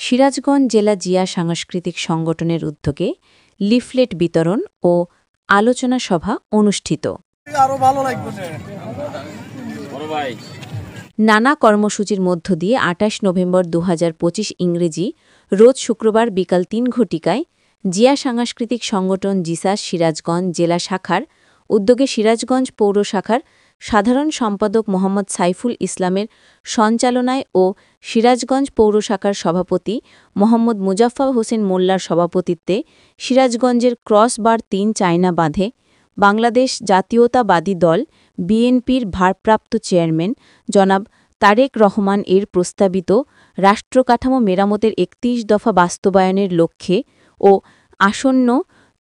সিরাজগঞ্জ জেলা জিয়া সাংস্কৃতিক সংগঠনের উদ্যোগে লিফলেট বিতরণ ও আলোচনা সভা অনুষ্ঠিত। নানা কর্মসূচির মধ্য দিয়ে ২৮ নভেম্বর ২০২৫ ইংরেজি রোজ শুক্রবার বিকাল ৩ ঘটিকায় জিয়া সাংস্কৃতিক সংগঠন জিসাস সিরাজগঞ্জ জেলা শাখার উদ্যোগে সিরাজগঞ্জ পৌর শাখার সাধারণ সম্পাদক মোহাম্মদ সাইফুল ইসলামের সঞ্চালনায় ও সিরাজগঞ্জ পৌর শাখার সভাপতি মোহাম্মদ মুজাফফর হোসেন মোল্লার সভাপতিত্বে সিরাজগঞ্জের ক্রসবার ৩ চায়না বাঁধে বাংলাদেশ জাতীয়তাবাদী দল বিএনপির ভারপ্রাপ্ত চেয়ারম্যান জনাব তারেক রহমান এর প্রস্তাবিত রাষ্ট্রকাঠামো মেরামতের ৩১ দফা বাস্তবায়নের লক্ষ্যে ও আসন্ন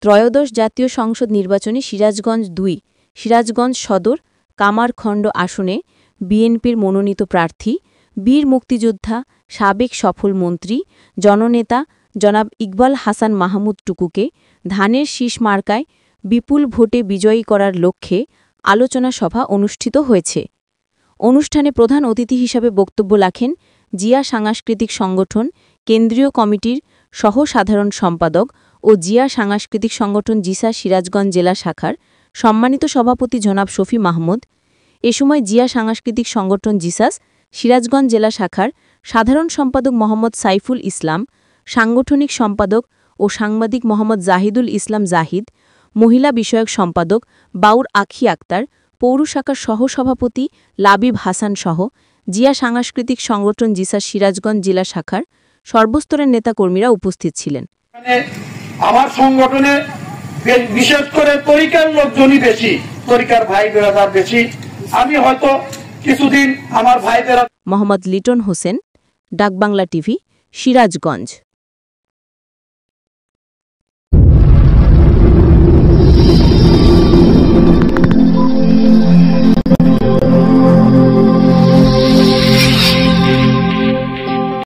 ত্রয়োদশ জাতীয় সংসদ নির্বাচনে সিরাজগঞ্জ ২ সিরাজগঞ্জ সদর কামারখণ্ড আসনে বিএনপির মনোনীত প্রার্থী বীর মুক্তিযোদ্ধা সাবেক সফল মন্ত্রী জননেতা জনাব ইকবাল হাসান মাহমুদ টুকুকে ধানের শীষ মার্কায় বিপুল ভোটে বিজয়ী করার লক্ষ্যে আলোচনা সভা অনুষ্ঠিত হয়েছে। অনুষ্ঠানে প্রধান অতিথি হিসাবে বক্তব্য রাখেন জিয়া সাংস্কৃতিক সংগঠন কেন্দ্রীয় কমিটির সহ সাধারণ সম্পাদক ও জিয়া সাংস্কৃতিক সংগঠন জিসা সিরাজগঞ্জ জেলা শাখার সম্মানিত সভাপতি জনাব শফি মাহমুদ। এ সময় জিয়া সাংস্কৃতিক সংগঠন জিসাস সিরাজগঞ্জ জেলা শাখার সাধারণ সম্পাদক মোহাম্মদ সাইফুল ইসলাম, সাংগঠনিক সম্পাদক ও সাংবাদিক মোহাম্মদ জাহিদুল ইসলাম জাহিদ, মহিলা বিষয়ক সম্পাদক বাউর আখি আক্তার, পৌর শাখার সহসভাপতি লাবিব হাসান সহ জিয়া সাংস্কৃতিক সংগঠন জিসাস সিরাজগঞ্জ জেলা শাখার সর্বস্তরের নেতাকর্মীরা উপস্থিত ছিলেন। আমার সংগঠনে বিশেষ করে তরিকার লোকজনই বেশি, তরিকার ভাই বেরাদার বেশি। আমি হয়তো কিছুদিন আমার ভাইদের। মোহাম্মদ লিটন হোসেন, ডাকবাংলা টিভি, সিরাজগঞ্জ।